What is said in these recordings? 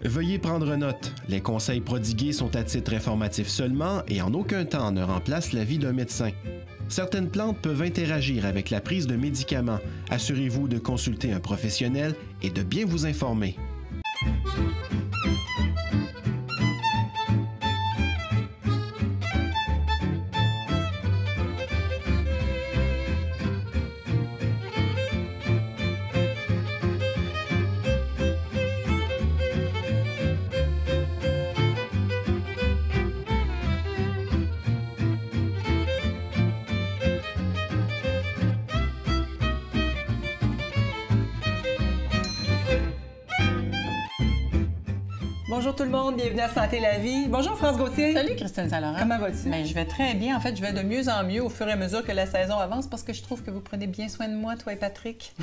Veuillez prendre note, les conseils prodigués sont à titre informatif seulement et en aucun temps ne remplacent l'avis d'un médecin. Certaines plantes peuvent interagir avec la prise de médicaments. Assurez-vous de consulter un professionnel et de bien vous informer. Bonjour tout le monde, bienvenue à Santé la vie. Bonjour France Gauthier. Salut Christine Saint-Laurent. Comment vas-tu? Bien, je vais très bien. En fait, je vais de mieux en mieux au fur et à mesure que la saison avance parce que je trouve que vous prenez bien soin de moi, toi et Patrick.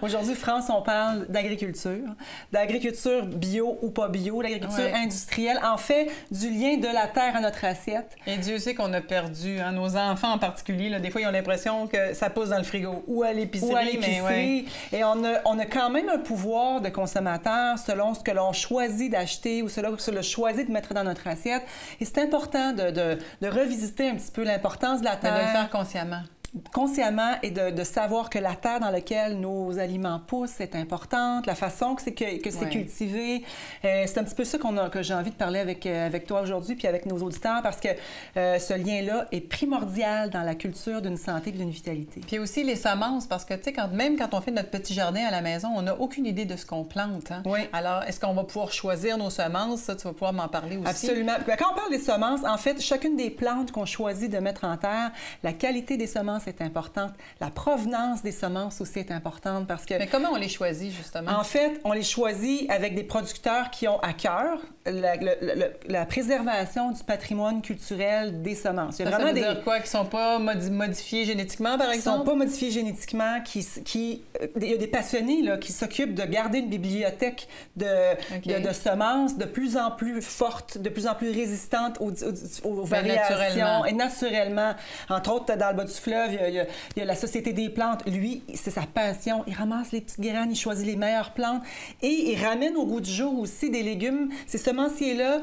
Aujourd'hui, France, on parle d'agriculture bio ou pas bio, l'agriculture industrielle, en fait, du lien de la terre à notre assiette. Et Dieu sait qu'on a perdu, hein, nos enfants en particulier. Là, des fois, ils ont l'impression que ça pousse dans le frigo ou à l'épicerie. Et on a quand même un pouvoir de consommateur selon ce que l'on choisit d'acheter ou selon ce que l'on choisit de mettre dans notre assiette. Et c'est important de revisiter un petit peu l'importance de la terre. Mais de le faire consciemment Et de savoir que la terre dans laquelle nos aliments poussent est importante, la façon que c'est cultivé. C'est un petit peu ça que j'ai envie de parler avec toi aujourd'hui puis avec nos auditeurs parce que ce lien-là est primordial dans la culture d'une santé et d'une vitalité. Puis aussi les semences, parce que, tu sais, même quand on fait notre petit jardin à la maison, on n'a aucune idée de ce qu'on plante. Hein? Oui. Alors, est-ce qu'on va pouvoir choisir nos semences? Ça, tu vas pouvoir m'en parler aussi. Absolument. Quand on parle des semences, en fait, chacune des plantes qu'on choisit de mettre en terre, la qualité des semences est importante. La provenance des semences aussi est importante parce que... Mais comment on les choisit, justement? En fait, on les choisit avec des producteurs qui ont à cœur la préservation du patrimoine culturel des semences. Ça veut dire quoi? Qui ne sont pas modifiés génétiquement, par exemple? Qui ne sont pas modifiés génétiquement. Il y a des passionnés là, qui s'occupent de garder une bibliothèque de semences de plus en plus forte, de plus en plus résistante aux variations. Et naturellement. Entre autres, dans le bas du fleuve, il y a la Société des plantes. Lui, c'est sa passion. Il ramasse les petites graines, il choisit les meilleures plantes et il ramène au goût du jour aussi des légumes. Ces semenciers-là,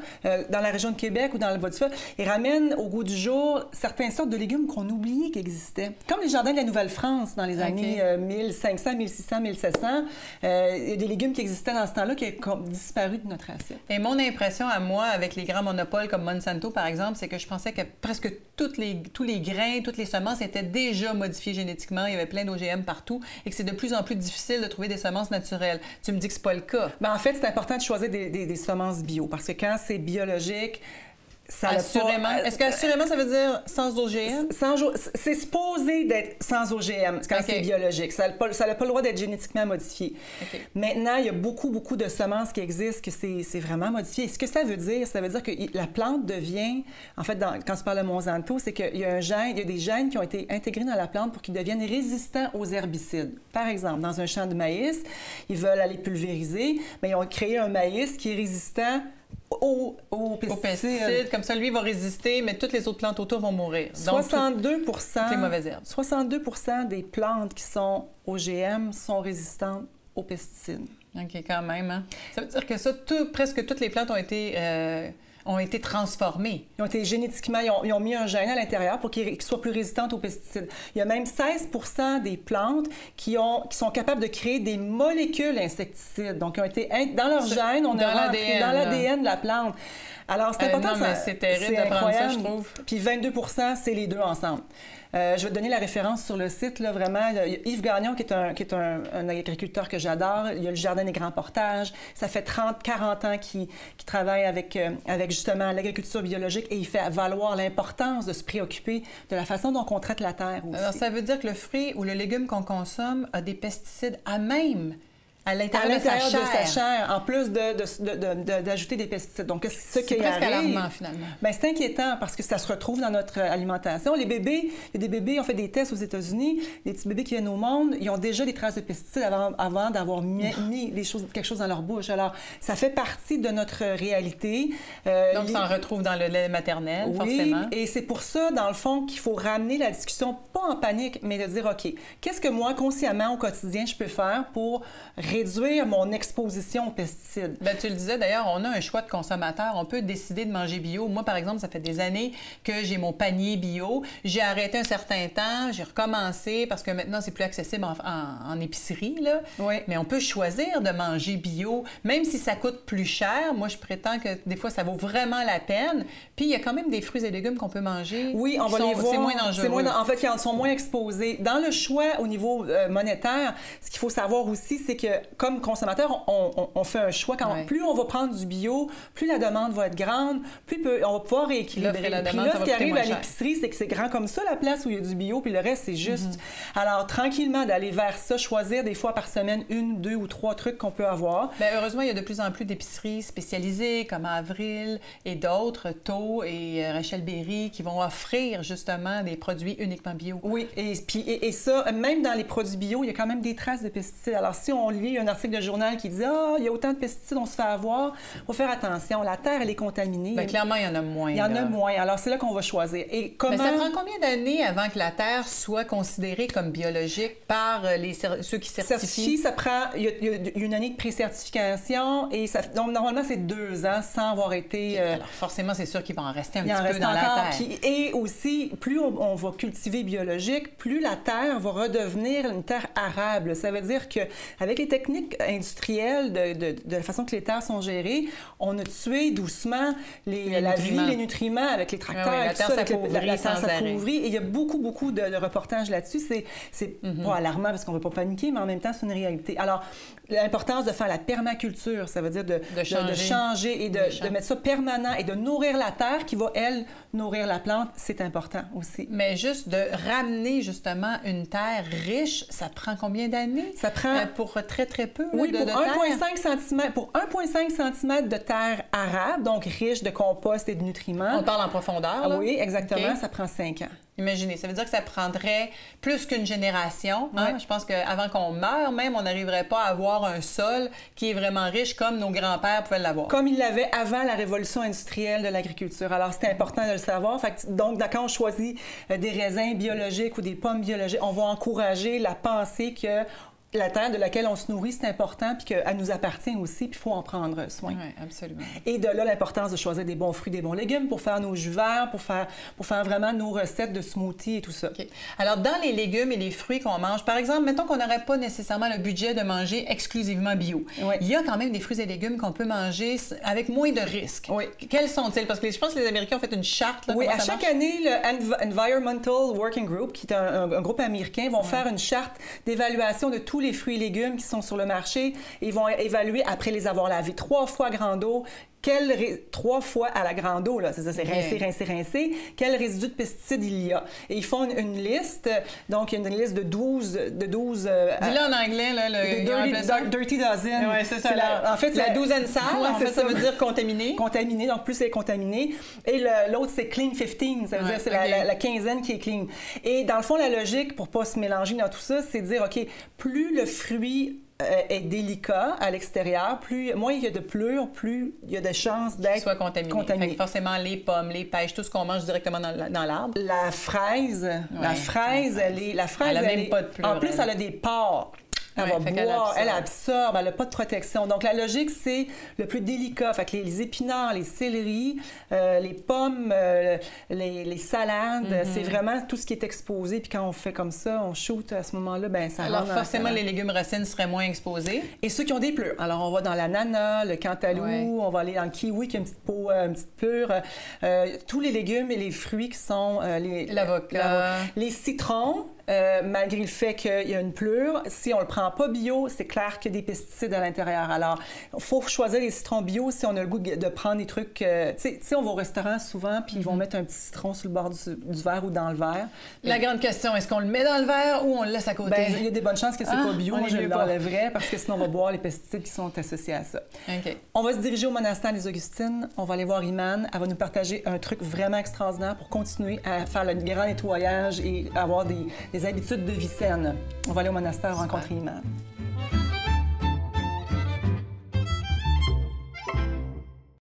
dans la région de Québec ou dans le bas du fleuve, ils ramènent au goût du jour certaines sortes de légumes qu'on oubliait qu'ils existaient. Comme les jardins de la Nouvelle-France dans les années 1500, 1600, 1700. Il y a des légumes qui existaient dans ce temps-là qui ont disparu de notre assiette. Et mon impression à moi, avec les grands monopoles comme Monsanto, par exemple, c'est que je pensais que presque tous les grains, toutes les semences étaient déjà modifiés génétiquement. Il y avait plein d'OGM partout et que c'est de plus en plus difficile de trouver des semences naturelles. Tu me dis que c'est pas le cas. Bien, en fait, c'est important de choisir des semences bio parce que quand c'est biologique, assurément. Est-ce qu'assurément, ça veut dire sans OGM? C'est supposé d'être sans OGM quand c'est biologique. Ça n'a pas le droit d'être génétiquement modifié. Maintenant, il y a beaucoup de semences qui existent que c'est vraiment modifié. Et ce que ça veut dire que la plante devient... En fait, quand tu parles de Monsanto, c'est qu'il y a des gènes qui ont été intégrés dans la plante pour qu'ils deviennent résistants aux herbicides. Par exemple, dans un champ de maïs, ils veulent aller pulvériser, mais ils ont créé un maïs qui est résistant aux pesticides. Comme ça, lui, il va résister, mais toutes les autres plantes autour vont mourir. Donc, 62 toutes les mauvaises herbes. 62 des plantes qui sont OGM sont résistantes aux pesticides. OK, quand même. Hein? Ça veut dire que presque toutes les plantes ont été transformées. Ils ont été génétiquement, ils ont mis un gène à l'intérieur pour qu'ils soient plus résistantes aux pesticides. Il y a même 16 des plantes qui sont capables de créer des molécules insecticides. Donc, ils ont été dans leur gène, on a rentré dans l'ADN de la plante. Alors, c'est important. Non, mais c'est terrible d'apprendre ça, je trouve. Puis 22 c'est les deux ensemble. Je vais te donner la référence sur le site, là, vraiment. Il y a Yves Gagnon, qui est un agriculteur que j'adore. Il y a le Jardin des Grands Portages. Ça fait 30-40 ans qu'il travaille avec justement l'agriculture biologique et il fait valoir l'importance de se préoccuper de la façon dont on traite la terre aussi. Alors, ça veut dire que le fruit ou le légume qu'on consomme a des pesticides à l'intérieur de sa chair, en plus d'ajouter des pesticides. Donc, c'est presque alarmant, finalement. Bien, c'est inquiétant parce que ça se retrouve dans notre alimentation. Les bébés, il y a des bébés, on fait des tests aux États-Unis, des petits bébés qui viennent au monde, ils ont déjà des traces de pesticides avant d'avoir mis quelque chose dans leur bouche. Alors, ça fait partie de notre réalité. Donc, ça en retrouve dans le lait maternel, forcément. Et c'est pour ça, dans le fond, qu'il faut ramener la discussion, pas en panique, mais de dire, OK, qu'est-ce que moi, consciemment, au quotidien, je peux faire pour réduire mon exposition aux pesticides. Bien, tu le disais, d'ailleurs, on a un choix de consommateur. On peut décider de manger bio. Moi, par exemple, ça fait des années que j'ai mon panier bio. J'ai arrêté un certain temps, j'ai recommencé parce que maintenant, c'est plus accessible en épicerie, là. Oui. Mais on peut choisir de manger bio, même si ça coûte plus cher. Moi, je prétends que des fois, ça vaut vraiment la peine. Puis, il y a quand même des fruits et légumes qu'on peut manger. Oui, on va les voir. C'est moins dangereux. En fait, ils sont moins exposés. Dans le choix au niveau monétaire, ce qu'il faut savoir aussi, c'est que comme consommateur, on fait un choix. Plus on va prendre du bio, plus la demande va être grande, plus on va pouvoir rééquilibrer. Puis là, ce qui arrive à l'épicerie, c'est que c'est grand comme ça, la place où il y a du bio, puis le reste, c'est juste. Alors, tranquillement, d'aller vers ça, choisir des fois par semaine 1, 2 ou 3 trucs qu'on peut avoir. Bien, heureusement, il y a de plus en plus d'épiceries spécialisées comme Avril et d'autres, Taux et Rachel Berry, qui vont offrir justement des produits uniquement bio. Oui, et ça, même dans les produits bio, il y a quand même des traces de pesticides. Alors, si on lit un article de journal qui dit « Ah, il y a autant de pesticides, on se fait avoir », il faut faire attention. La terre, elle est contaminée. Bien, clairement, il y en a moins. Il y en a moins. Alors, c'est là qu'on va choisir. Et comment... Mais ça prend combien d'années avant que la terre soit considérée comme biologique par ceux qui certifient? Ça prend... Il y a une année de pré-certification et donc, normalement, c'est 2 ans sans avoir été... Alors, forcément, c'est sûr qu'il va en rester un petit peu dans la terre. Et aussi, plus on va cultiver biologique, plus la terre va redevenir une terre arable. Ça veut dire qu'avec les techniques industrielles, de la façon que les terres sont gérées, on a tué doucement la vie, les nutriments avec les tracteurs. La terre s'appauvrit. Et il y a beaucoup de reportages là-dessus. C'est pas alarmant parce qu'on ne veut pas paniquer, mais en même temps, c'est une réalité. Alors, l'importance de faire la permaculture, ça veut dire de changer et de mettre ça permanent et de nourrir la terre qui va, elle, nourrir la plante, c'est important aussi. Mais juste de ramener justement une terre riche, ça prend combien d'années? Ça prend... pour très, très peu oui, de pour 1,5 terre? cm. Pour 1,5 cm de terre arable, donc riche de compost et de nutriments. On parle en profondeur, là? Oui, exactement. Okay. Ça prend 5 ans. Imaginez, ça veut dire que ça prendrait plus qu'une génération. Hein? Je pense qu'avant qu'on meure, même, on n'arriverait pas à avoir un sol qui est vraiment riche comme nos grands-pères pouvaient l'avoir. Comme ils l'avaient avant la révolution industrielle de l'agriculture. Alors, c'était important de le savoir. Donc, quand on choisit des raisins biologiques ou des pommes biologiques, on va encourager la pensée que la terre de laquelle on se nourrit, c'est important, puis qu'elle nous appartient aussi, puis il faut en prendre soin. Oui, absolument. Et de là, l'importance de choisir des bons fruits, des bons légumes pour faire nos jus verts, pour faire vraiment nos recettes de smoothies et tout ça. Okay. Alors, dans les légumes et les fruits qu'on mange, par exemple, mettons qu'on n'aurait pas nécessairement le budget de manger exclusivement bio. Oui. Il y a quand même des fruits et légumes qu'on peut manger avec moins de risques. Oui. Quels sont-ils? Parce que je pense que les Américains ont fait une charte. Là, oui, à chaque année, le Environmental Working Group, qui est un groupe américain, vont faire une charte d'évaluation de tous les fruits et légumes qui sont sur le marché. Ils vont évaluer, après les avoir lavés 3 fois à grande eau, 3 fois à la grande eau, là, c'est ça, c'est rincer, quel résidu de pesticides il y a. Et ils font une liste, donc il y a une liste de 12... Dis-le en anglais, là, le Dirty Dozen. Oui, c'est ça. En fait, la douzaine sale, en fait, ça veut dire contaminé. Contaminé, donc plus c'est contaminé. Et l'autre, c'est Clean 15, ça veut dire c'est la quinzaine qui est clean. Et dans le fond, la logique, pour pas se mélanger dans tout ça, c'est de dire, OK, plus le fruit est délicat à l'extérieur, moins il y a de pleurs, plus il y a de chances d'être contaminé. Fait que forcément, les pommes, les pêches, tout ce qu'on mange directement dans l'arbre. La fraise, elle a même pas de pleurs. En plus, elle a des pores. Elle va boire, elle absorbe, elle n'a pas de protection. Donc, la logique, c'est le plus délicat. Fait que les épinards, les céleris, les pommes, les salades, c'est vraiment tout ce qui est exposé. Puis quand on fait comme ça, on shoot à ce moment-là, bien, ça alors, forcément, les légumes racines seraient moins exposés. Et ceux qui ont des pleurs. Alors, on va dans l'ananas, le cantaloupe, on va aller dans le kiwi qui a une petite peau, une petite pleure. Tous les légumes et les fruits qui sont... l'avocat. Les citrons. Malgré le fait qu'il y a une pleure, si on le prend pas bio, c'est clair qu'il y a des pesticides à l'intérieur. Alors, il faut choisir les citrons bio si on a le goût de prendre des trucs... tu sais, on va au restaurant souvent, puis ils vont mettre un petit citron sur le bord du verre ou dans le verre. La grande question, est-ce qu'on le met dans le verre ou on le laisse à côté? Il y a des bonnes chances que c'est pas bio. Moi, je l'enlèverais parce que sinon, on va boire les pesticides qui sont associés à ça. Okay. On va se diriger au monastère des Augustines. On va aller voir Iman. Elle va nous partager un truc vraiment extraordinaire pour continuer à faire le grand nettoyage et avoir des habitudes de vie saine. On va aller au monastère rencontrer Iman.